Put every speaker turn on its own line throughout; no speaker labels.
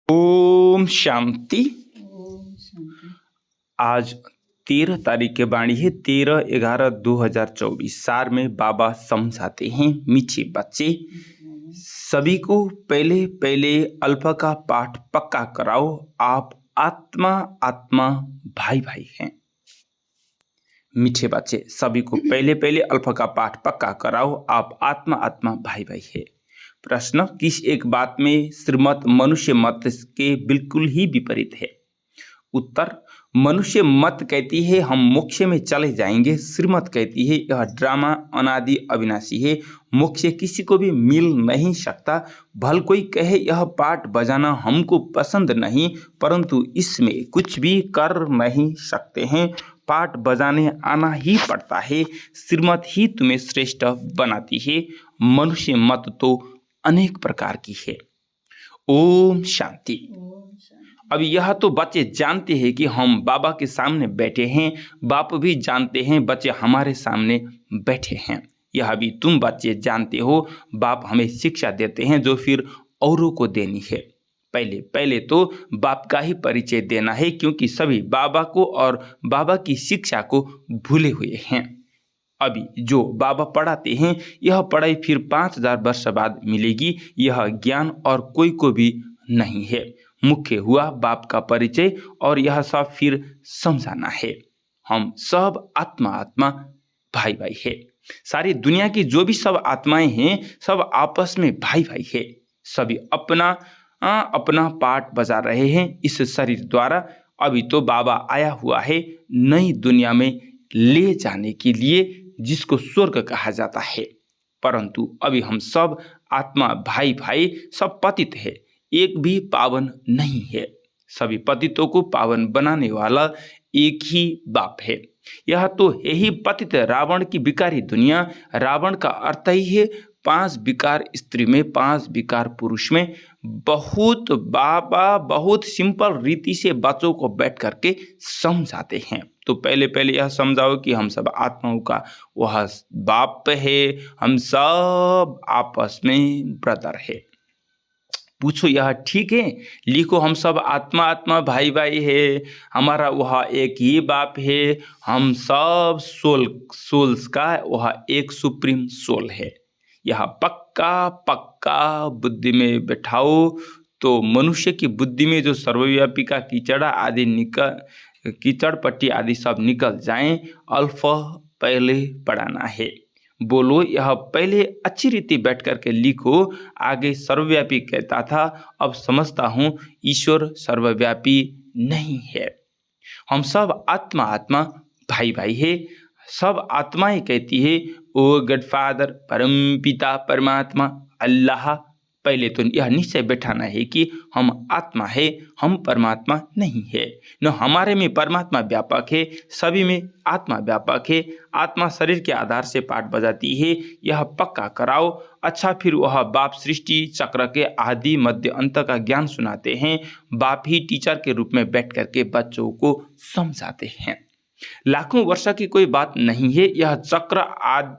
ओम शांति।
ओम शांति।
आज 13 तारीख के बाणी है 13/11/2024। सार में बाबा समझाते हैं मीठे बच्चे सभी को पहले पहले अल्फा का पाठ पक्का कराओ। आप आत्मा आत्मा भाई भाई हैं। मीठे बच्चे सभी को पहले पहले अल्फा का पाठ पक्का कराओ। आप आत्मा आत्मा भाई भाई है। प्रश्न, किस एक बात में श्रीमत मनुष्य मत के बिल्कुल ही विपरीत है? उत्तर, मनुष्य मत कहती है हम मोक्ष में चले जाएंगे। श्रीमत कहती है यह ड्रामा अनादि अविनाशी है, मोक्ष किसी को भी मिल नहीं सकता। भल कोई कहे यह पाठ बजाना हमको पसंद नहीं, परंतु इसमें कुछ भी कर नहीं सकते हैं। पाठ बजाने आना ही पड़ता है। श्रीमत ही तुम्हें श्रेष्ठ बनाती है। मनुष्य मत तो अनेक प्रकार की है। ओम शांति।
ओम शांति।
अब यह तो बच्चे जानते हैं कि हम बाबा के सामने बैठे हैं। बाप भी जानते हैं बच्चे हमारे सामने बैठे हैं। यह भी तुम बच्चे जानते हो। बाप हमें शिक्षा देते हैं जो फिर औरों को देनी है। पहले पहले तो बाप का ही परिचय देना है, क्योंकि सभी बाबा को और बाबा की शिक्षा को भूले हुए हैं। अभी जो बाबा पढ़ाते हैं यह पढ़ाई फिर 5000 वर्ष बाद मिलेगी। यह ज्ञान और कोई को भी नहीं है। मुख्य हुआ बाप का परिचय और यह सब फिर समझाना है। हम सब आत्मा आत्मा भाई भाई है। सारी दुनिया की जो भी सब आत्माएं हैं सब आपस में भाई भाई है। सभी अपना अपना पाठ बजा रहे हैं इस शरीर द्वारा। अभी तो बाबा आया हुआ है नई दुनिया में ले जाने के लिए, जिसको स्वर्ग कहा जाता है। परंतु अभी हम सब आत्मा भाई भाई सब पतित है, एक भी पावन नहीं है। सभी पतितों को पावन बनाने वाला एक ही बाप है। यह तो है ही पतित रावण की विकारी दुनिया। रावण का अर्थ ही है 5 विकार स्त्री में 5 विकार पुरुष में। बहुत बाबा बहुत सिंपल रीति से बच्चों को बैठ करके समझाते हैं। तो पहले पहले यह समझाओ कि हम सब आत्माओं का वह बाप है, हम सब आपस में ब्रदर है। पूछो यह ठीक है? लिखो हम सब आत्मा आत्मा भाई भाई है, हमारा वह एक ही बाप है, हम सब सोल्स का वह एक सुप्रीम सोल है। यह पक्का पक्का बुद्धि में बैठाओ तो मनुष्य की बुद्धि में जो सर्वव्यापी का कीचड़ा आदि कीचड़ पट्टी आदि सब निकल जाएं। अल्फा पहले पढ़ाना है। बोलो यह पहले अच्छी रीति बैठ करके लिखो। आगे सर्वव्यापी कहता था, अब समझता हूँ ईश्वर सर्वव्यापी नहीं है। हम सब आत्मा आत्मा भाई भाई है। सब आत्माएं कहती है ओ गॉडफादर, परम पिता परमात्मा अल्लाह। पहले तो यह निश्चय बैठाना है कि हम आत्मा है, हम परमात्मा नहीं है। न हमारे में परमात्मा व्यापक है, सभी में आत्मा व्यापक है। आत्मा शरीर के आधार से पाठ बजाती है, यह पक्का कराओ। अच्छा, फिर वह बाप सृष्टि चक्र के आदि मध्य अंत का ज्ञान सुनाते हैं। बाप ही टीचर के रूप में बैठ करके बच्चों को समझाते हैं। लाखों वर्ष की कोई बात नहीं है। यह चक्र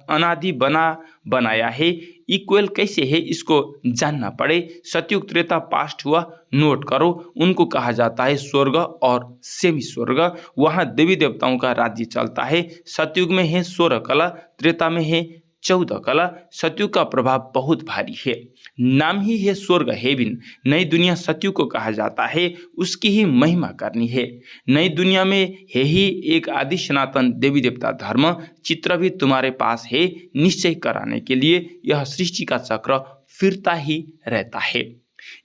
अनादि बनाया है। इक्वल कैसे है इसको जानना पड़े। सतयुग त्रेता पास्ट हुआ, नोट करो। उनको कहा जाता है स्वर्ग और सेमी स्वर्ग। वहाँ देवी देवताओं का राज्य चलता है। सतयुग में है 16 कला, त्रेता में है 14 कला। सतयुग का प्रभाव बहुत भारी है। नाम ही है स्वर्ग हेवन। नई दुनिया सतयुग को कहा जाता है, उसकी ही महिमा करनी है। नई दुनिया में है ही एक आदि सनातन देवी देवता धर्म। चित्र भी तुम्हारे पास है निश्चय कराने के लिए। यह सृष्टि का चक्र फिरता ही रहता है।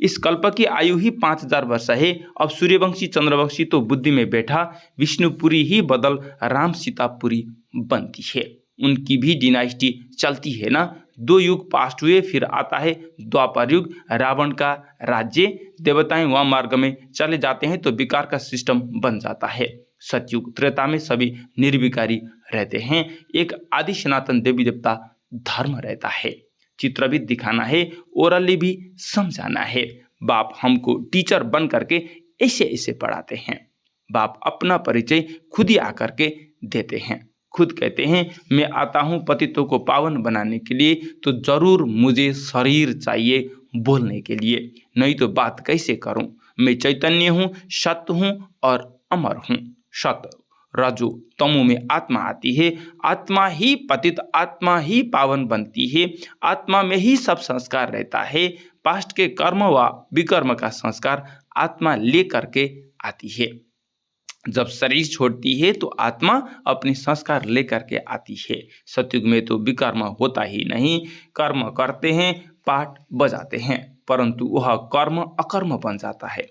इस कल्प की आयु ही 5000 वर्ष है। अब सूर्यवंशी चंद्रवंशी तो बुद्धि में बैठा, विष्णुपुरी ही बदल राम सीतापुरी बनती है। उनकी भी डिनाइस्टी चलती है ना। 2 युग पास्ट हुए, फिर आता है द्वापर युग। रावण का राज्य, देवताएं वहाँ मार्ग में चले जाते हैं तो विकार का सिस्टम बन जाता है। सतयुग त्रेता में सभी निर्विकारी रहते हैं। एक आदि सनातन देवी देवता धर्म रहता है। चित्र भी दिखाना है, ओरली भी समझाना है। बाप हमको टीचर बन करके ऐसे ऐसे पढ़ाते हैं। बाप अपना परिचय खुद ही आकर के देते हैं। खुद कहते हैं मैं आता हूँ पतितों को पावन बनाने के लिए, तो जरूर मुझे शरीर चाहिए, बोलने के लिए, नहीं तो बात कैसे करूं। मैं चैतन्य हूँ, सत्य हूँ और अमर हूँ। सत्य रजो तमो में आत्मा आती है, आत्मा ही पतित, आत्मा ही पावन बनती है, आत्मा में ही सब संस्कार रहता है। पास्ट के कर्म व विकर्म का संस्कार आत्मा लेकर के आती है। जब शरीर छोड़ती है तो आत्मा अपने संस्कार लेकर के आती है। सतयुग में तो विकर्म होता ही नहीं, कर्म करते हैं, पाठ बजाते हैं, परंतु वह कर्म अकर्म बन जाता है।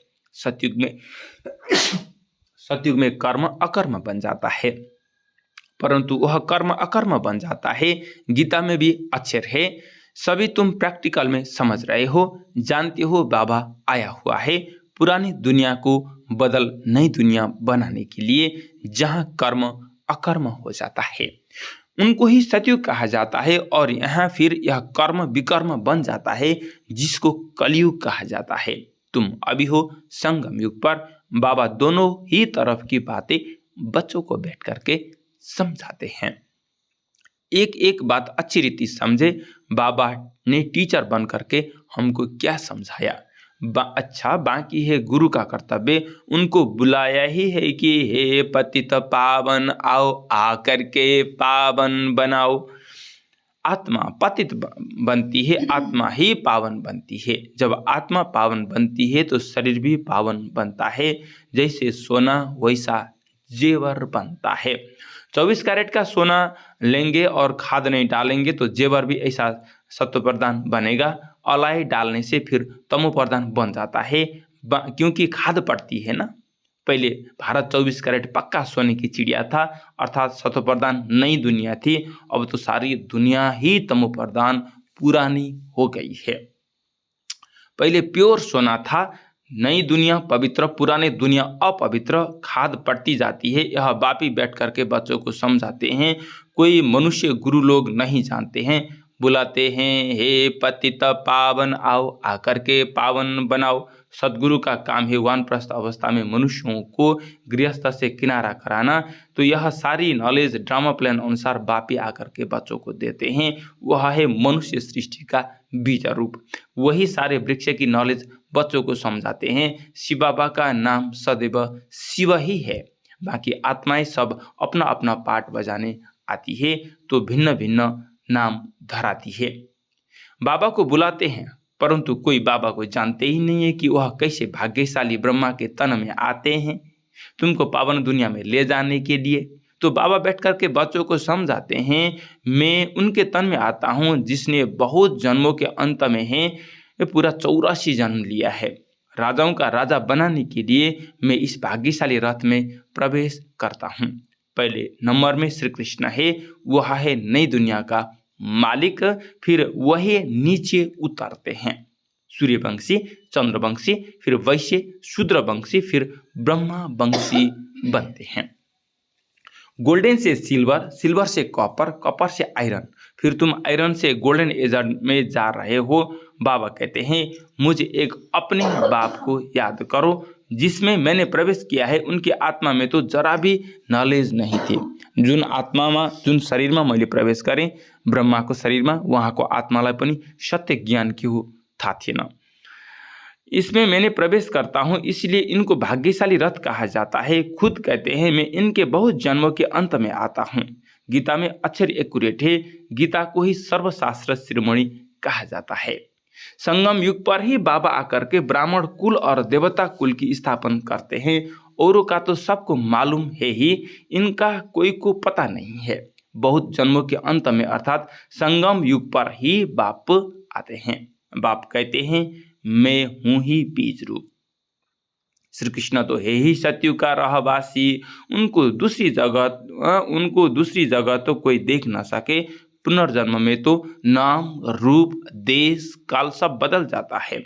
सतयुग में कर्म अकर्म बन जाता है, परंतु वह कर्म अकर्म बन जाता है। गीता में भी अक्षर है, सभी तुम प्रैक्टिकल में समझ रहे हो, जानते हो बाबा आया हुआ है पुरानी दुनिया को बदल नई दुनिया बनाने के लिए, जहां कर्म अकर्म हो जाता है उनको ही सतयुग कहा जाता है। और यहाँ फिर यह कर्म विकर्म बन जाता है, जिसको कलयुग कहा जाता है। तुम अभी हो संगम युग पर। बाबा दोनों ही तरफ की बातें बच्चों को बैठ करके समझाते हैं। एक एक बात अच्छी रीति समझे। बाबा ने टीचर बन करके हमको क्या समझाया, अच्छा बाकी है गुरु का कर्तव्य। उनको बुलाया ही है कि हे पतित पावन आओ, आकर के पावन बनाओ। आत्मा पतित बनती है, आत्मा ही पावन बनती है। जब आत्मा पावन बनती है तो शरीर भी पावन बनता है। जैसे सोना वैसा जेवर बनता है। 24 कैरेट का सोना लेंगे और खाद नहीं डालेंगे तो जेवर भी ऐसा सत्व प्रधान बनेगा। अलाई डालने से फिर तमो प्रधान बन जाता है, क्योंकि खाद पड़ती है ना। पहले भारत 24 कैरेट पक्का सोने की चिड़िया था, अर्थात सत्व प्रधान नई दुनिया थी। अब तो सारी दुनिया ही तमो प्रधान पुरानी हो गई है। पहले प्योर सोना था, नई दुनिया पवित्र, पुरानी दुनिया अपवित्र, खाद पड़ती जाती है। यह बापी बैठ करके बच्चों को समझाते हैं। कोई मनुष्य गुरु लोग नहीं जानते हैं, बुलाते हैं हे पतित पावन आओ, आकर के पावन बनाओ। सदगुरु का काम है वानप्रस्थ अवस्था में मनुष्यों को गृहस्थ से किनारा कराना। तो यह सारी नॉलेज ड्रामा प्लान अनुसार बापी आकर के बच्चों को देते हैं। वह है मनुष्य सृष्टि का बीज रूप। वही सारे वृक्ष की नॉलेज बच्चों को समझाते हैं। शिव बाबा का नाम सदैव शिव ही है, बाकी आत्माएं सब अपना अपना पाठ बजाने आती है तो भिन्न भिन्न नाम धराती है। बाबा को बुलाते हैं, परंतु कोई बाबा को जानते ही नहीं है कि वह कैसे भाग्यशाली ब्रह्मा के तन में आते हैं तुमको पावन दुनिया में ले जाने के लिए। तो बाबा बैठ कर के बच्चों को समझाते हैं, मैं उनके तन में आता हूँ जिसने बहुत जन्मों के अंत में है पूरा 84 जन्म लिया है। राजाओं का राजा बनाने के लिए मैं इस भाग्यशाली रथ में प्रवेश करता हूँ। पहले नंबर में श्री कृष्ण है, वह है नई दुनिया का मालिक। फिर वही नीचे उतरते हैं, सूर्यवंशी, चंद्रवंशी, फिर वैश्य, शूद्रवंशी, फिर ब्रह्मा वंशी बनते हैं। गोल्डन से सिल्वर, सिल्वर से कॉपर, कॉपर से आयरन, फिर तुम आयरन से गोल्डन एज में जा रहे हो। बाबा कहते हैं मुझे एक अपने बाप को याद करो जिसमें मैंने प्रवेश किया है। उनकी आत्मा में तो जरा भी नॉलेज नहीं थी। जुन आत्मा में जुन शरीर में मैले प्रवेश गरेँ ब्रह्मा को शरीर में, वहाँ को आत्मालाई पनि सत्य ज्ञान के हो था थिएन। इसमें मैंने प्रवेश करता हूँ, इसलिए इनको भाग्यशाली रथ कहा जाता है। खुद कहते हैं मैं इनके बहुत जन्मों के अंत में आता हूँ। गीता में अक्षर एक्यूरेट है। गीता को ही सर्वशास्त्र शिरोमणि कहा जाता है। संगम युग पर ही बाबा आकर के ब्राह्मण कुल और देवता कुल की स्थापना करते हैं। औरों का तो सबको मालूम है ही, इनका कोई को पता नहीं है। बहुत जन्मों के अंत में अर्थात संगम युग पर ही बाप आते हैं। बाप कहते हैं मैं हूं ही बीज रूप। श्री कृष्ण तो है ही सतयुग का रहवासी। उनको दूसरी जगह तो कोई देख ना सके। पुनर्जन्म में तो नाम, रूप, देश, काल सब बदल जाता है।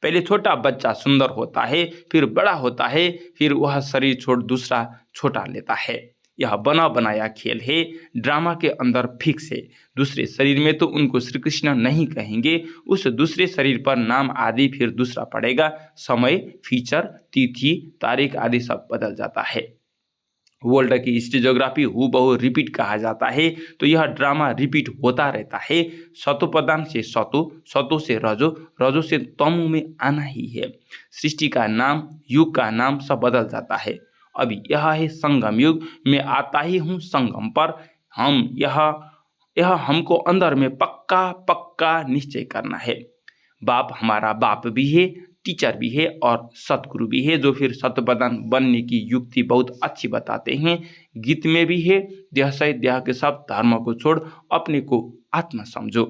पहले छोटा बच्चा सुंदर होता है, फिर बड़ा होता है, फिर वह शरीर छोड़ दूसरा छोटा लेता है। यह बना बनाया खेल है, ड्रामा के अंदर फिक्स है। दूसरे शरीर में तो उनको श्री कृष्ण नहीं कहेंगे। उस दूसरे शरीर पर नाम आदि फिर दूसरा पड़ेगा। समय, फीचर, तिथि, तारीख आदि सब बदल जाता है। वर्ल्ड की हिस्टोरियोग्राफी हूबहू रिपीट कहा जाता है। तो यह ड्रामा रिपीट होता रहता है। सतोपदान से सतो, सतो से रजो, रजो से तमो में आना ही है। सृष्टि का नाम, युग का नाम सब बदल जाता है। अभी यह है संगम युग, मैं आता ही हूँ संगम पर। हम यह हमको अंदर में पक्का पक्का निश्चय करना है। बाप हमारा बाप भी है, टीचर भी है और सतगुरु भी है, जो फिर सतप्रधान बनने की युक्ति बहुत अच्छी बताते हैं। गीत में भी है, देह सहित देह के सब धर्म को छोड़ अपने को आत्मा समझो।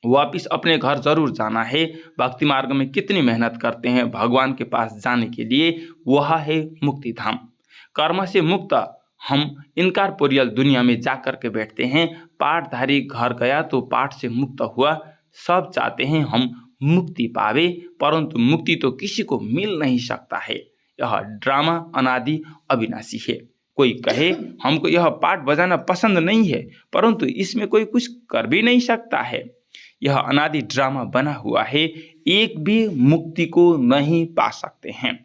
वापिस अपने घर जरूर जाना है। भक्ति मार्ग में कितनी मेहनत करते हैं भगवान के पास जाने के लिए, वह है मुक्ति धाम। कर्म से मुक्त हम इनकॉर्पोरियल दुनिया में जा कर के बैठते हैं। पाठधारी घर गया तो पाठ से मुक्त हुआ। सब चाहते हैं हम मुक्ति पावे, परंतु मुक्ति तो किसी को मिल नहीं सकता है। यह ड्रामा अनादि अविनाशी है। कोई कहे हमको यह पाठ बजाना पसंद नहीं है, परंतु इसमें कोई कुछ कर भी नहीं सकता है। यह अनादि ड्रामा बना हुआ है, एक भी मुक्ति को नहीं पा सकते हैं।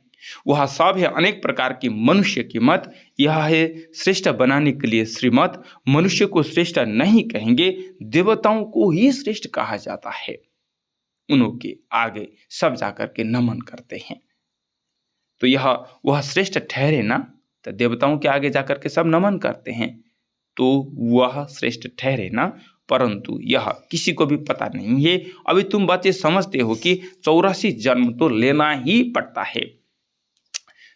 वह सब है अनेक प्रकार की मनुष्य की मत। यह है श्रेष्ठ बनाने के लिए श्रीमत। मनुष्य को श्रेष्ठ नहीं कहेंगे, देवताओं को ही श्रेष्ठ कहा जाता है। उन्हों के आगे सब जाकर के नमन करते हैं। तो यह वह श्रेष्ठ ठहरे ना, तो देवताओं के आगे जाकर के सब नमन करते हैं, तो वह श्रेष्ठ ठहरे ना। परंतु यह किसी को भी पता नहीं है। अभी तुम बच्चे समझते हो कि 84 जन्म तो लेना ही पड़ता है।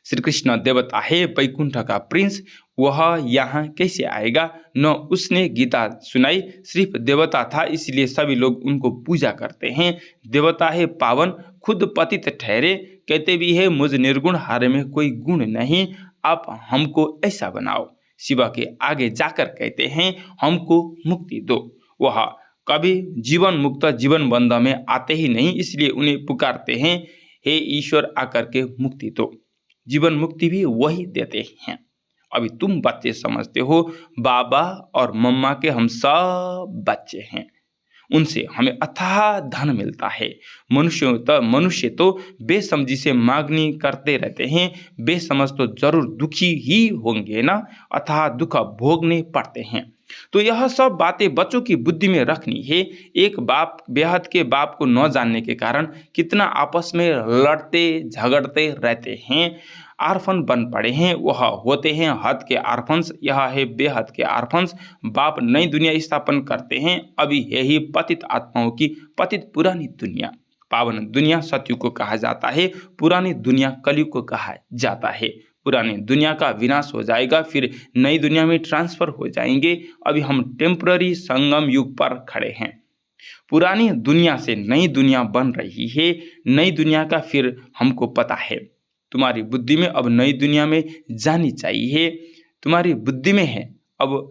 श्री कृष्ण देवता है, वैकुंठ का प्रिंस, वह यहाँ कैसे आएगा? न उसने गीता सुनाई, सिर्फ देवता था इसलिए सभी लोग उनको पूजा करते हैं। देवता है पावन, खुद पतित ठहरे, कहते भी है मुझ निर्गुण हारे में कोई गुण नहीं, आप हमको ऐसा बनाओ। शिवा के आगे जाकर कहते हैं हमको मुक्ति दो। वह कभी जीवन मुक्त जीवन बंध में आते ही नहीं, इसलिए उन्हें पुकारते हैं हे ईश्वर आकर के मुक्ति दो। जीवन मुक्ति भी वही देते हैं। अभी तुम बच्चे समझते हो बाबा और मम्मा के हम सब बच्चे हैं, उनसे हमें अथाह धन मिलता है। मनुष्य तो बेसमझी से मांगनी करते रहते हैं, बेसमझ तो जरूर दुखी ही होंगे ना, अथाह दुख भोगने पड़ते हैं। तो यह सब बातें बच्चों की बुद्धि में रखनी है। एक बाप बेहद के बाप को न जानने के कारण कितना आपस में लड़ते झगड़ते रहते हैं, आर्फन बन पड़े हैं। वह होते हैं हद के आर्फन्स, यह है बेहद के आर्फन्स। बाप नई दुनिया स्थापन करते हैं, अभी यही पतित आत्माओं की पतित पुरानी दुनिया। पावन दुनिया सतयुग को कहा जाता है, पुरानी दुनिया कलयुग को कहा जाता है। पुरानी दुनिया का विनाश हो जाएगा, फिर नई दुनिया में ट्रांसफर हो जाएंगे। अभी हम टेम्पररी संगम युग पर खड़े हैं। पुरानी दुनिया से नई दुनिया बन रही है। नई दुनिया का फिर हमको पता है, तुम्हारी बुद्धि में अब नई दुनिया में जानी चाहिए, तुम्हारी बुद्धि में है, अब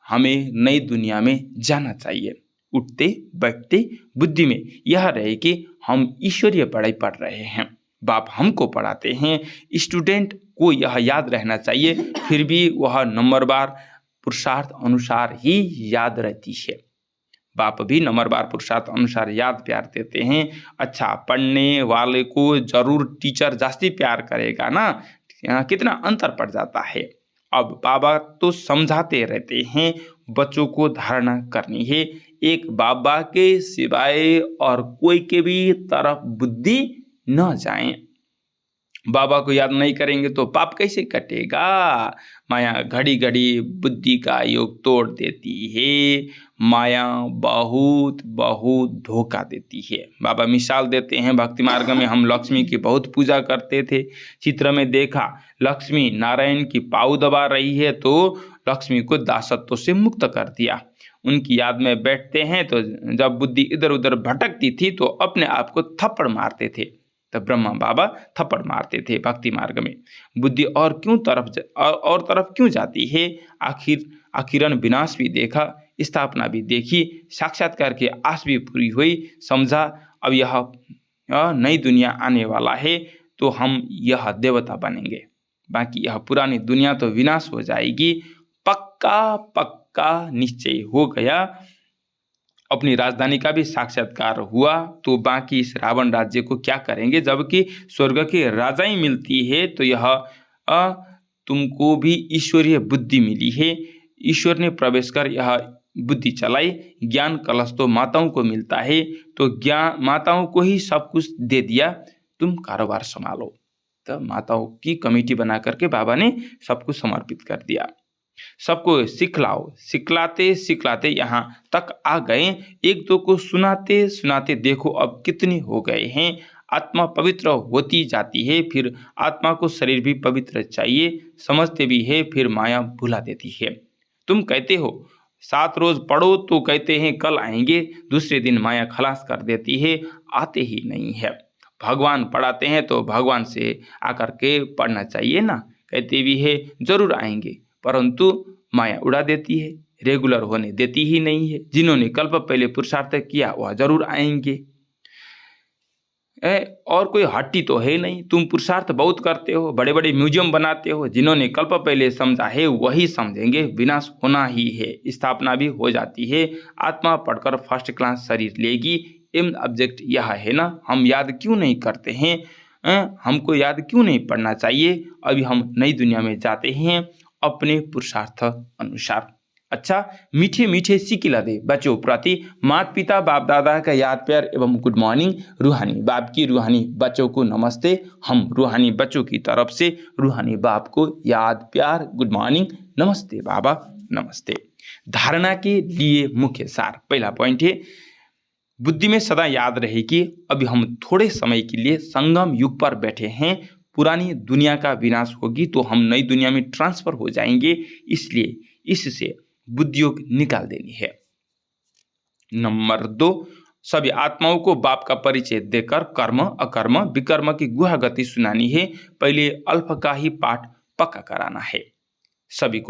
हमें नई दुनिया में जाना चाहिए। उठते बैठते बुद्धि में यह रहे कि हम ईश्वरीय पढ़ाई पढ़ रहे हैं, बाप हमको पढ़ाते हैं। स्टूडेंट को यह याद रहना चाहिए, फिर भी वह नंबरवार पुरुषार्थ अनुसार ही याद रहती है। बाप भी नंबरवार पुरुषार्थ अनुसार याद प्यार देते हैं। अच्छा पढ़ने वाले को जरूर टीचर जास्ती प्यार करेगा ना, कितना अंतर पड़ जाता है। अब बाबा तो समझाते रहते हैं, बच्चों को धारणा करनी है। एक बाबा के सिवाय और कोई के भी तरफ बुद्धि न जाए। बाबा को याद नहीं करेंगे तो पाप कैसे कटेगा? माया घड़ी घड़ी बुद्धि का योग तोड़ देती है। माया बहुत बहुत धोखा देती है। बाबा मिसाल देते हैं, भक्ति मार्ग में हम लक्ष्मी की बहुत पूजा करते थे। चित्र में देखा लक्ष्मी नारायण की पाँव दबा रही है, तो लक्ष्मी को दासत्व से मुक्त कर दिया। उनकी याद में बैठते हैं तो जब बुद्धि इधर उधर भटकती थी तो अपने आप को थप्पड़ मारते थे, तब ब्रह्मा बाबा थप्पड़ मारते थे। भक्ति मार्ग में बुद्धि और तरफ क्यों जाती है? आखिरन विनाश भी देखा, स्थापना भी देखी, साक्षात्कार की आस भी पूरी हुई। समझा अब यह नई दुनिया आने वाला है तो हम यह देवता बनेंगे, बाकी यह पुरानी दुनिया तो विनाश हो जाएगी। पक्का पक्का निश्चय हो गया। अपनी राजधानी का भी साक्षात्कार हुआ, तो बाकी इस रावण राज्य को क्या करेंगे? जबकि स्वर्ग की राजाई मिलती है, तो यह तुमको भी ईश्वरीय बुद्धि मिली है। ईश्वर ने प्रवेश कर यह बुद्धि चलाई। ज्ञान कलश तो माताओं को मिलता है, तो ज्ञान माताओं को ही सब कुछ दे दिया, तुम कारोबार संभालो। तो माताओं की कमेटी बना करके बाबा ने सब कुछ समर्पित कर दिया। सबको सिखलाओ, सिखलाते सिखलाते यहाँ तक आ गए। एक दो को सुनाते सुनाते देखो अब कितने हो गए हैं। आत्मा पवित्र होती जाती है, फिर आत्मा को शरीर भी पवित्र चाहिए। समझते भी है, फिर माया भुला देती है। तुम कहते हो 7 रोज पढ़ो, तो कहते हैं कल आएंगे, दूसरे दिन माया खलास कर देती है, आते ही नहीं है। भगवान पढ़ाते हैं तो भगवान से आकर के पढ़ना चाहिए ना, कहते भी है जरूर आएंगे, परंतु माया उड़ा देती है, रेगुलर होने देती ही नहीं है। जिन्होंने कल्प पहले पुरुषार्थ किया वह जरूर आएंगे। और कोई हट्टी तो है नहीं। तुम पुरुषार्थ बहुत करते हो, बड़े बड़े म्यूजियम बनाते हो, जिन्होंने कल्प पहले समझा है वही समझेंगे। विनाश होना ही है, स्थापना भी हो जाती है। आत्मा पढ़कर फर्स्ट क्लास शरीर लेगी। एम ऑब्जेक्ट यह है ना, हम याद क्यों नहीं करते हैं? हमको याद क्यों नहीं पढ़ना चाहिए? अभी हम नई दुनिया में जाते हैं अपने पुरुषार्थ अनुसार। अच्छा, मीठे मीठे सिकिला दे बच्चों प्रति माता पिता बाप दादा का याद प्यार एवं गुड मॉर्निंग। रूहानी बाप की रूहानी बच्चों को नमस्ते। हम रूहानी बच्चों की तरफ से रूहानी बाप को याद प्यार गुड मॉर्निंग, नमस्ते बाबा, नमस्ते। धारणा के लिए मुख्य सार, पहला पॉइंट है बुद्धि में सदा याद रहे कि अभी हम थोड़े समय के लिए संगम युग पर बैठे हैं। पुरानी दुनिया का विनाश होगी तो हम नई दुनिया में ट्रांसफर हो जाएंगे, इसलिए इससे बुद्धियों निकाल देनी है। नंबर 2, सभी आत्माओं को बाप का परिचय देकर कर्म अकर्म विकर्म की गुहा गति सुनानी है। पहले अल्फ का ही पाठ पक्का कराना है। सभी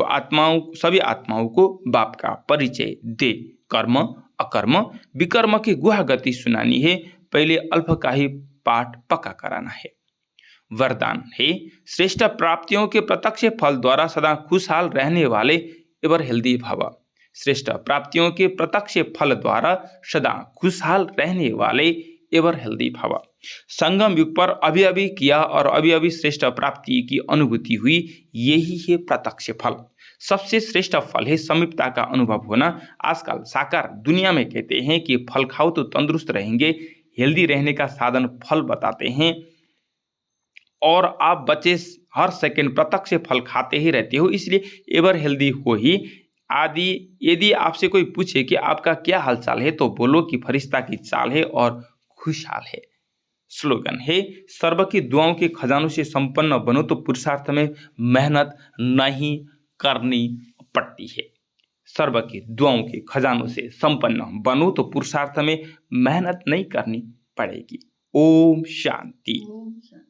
आत्माओं को बाप का परिचय दे, कर्म अकर्म विकर्म की गुहा गति सुनानी है। पहले अल्फ का ही पाठ पक्का कराना है। वरदान है श्रेष्ठ प्राप्तियों के प्रत्यक्ष फल द्वारा सदा खुशहाल रहने वाले एवर हेल्दी भव। श्रेष्ठ प्राप्तियों के प्रत्यक्ष फल द्वारा सदा खुशहाल रहने वाले एवर हेल्दी भव। संगम युग पर अभी अभी किया और अभी अभी श्रेष्ठ प्राप्ति की अनुभूति हुई, यही है प्रत्यक्ष फल। सबसे श्रेष्ठ फल है समीपता का अनुभव होना। आजकल साकार दुनिया में कहते हैं कि फल खाओ तो तंदुरुस्त रहेंगे, हेल्दी रहने का साधन फल बताते हैं, और आप बच्चे हर सेकंड प्रत्यक्ष फल खाते ही रहते हो, इसलिए एवर हेल्दी हो ही। आदि यदि आपसे कोई पूछे कि आपका क्या हालचाल है, तो बोलो कि फरिश्ता की चाल है और खुशहाल है। स्लोगन है सर्व की दुआओं के खजानों से संपन्न बनो तो पुरुषार्थ में मेहनत नहीं करनी पड़ती है। सर्व की दुआओं के खजानों से संपन्न बनो तो पुरुषार्थ में मेहनत नहीं करनी पड़ेगी। ओम शांति।
ओम शांति।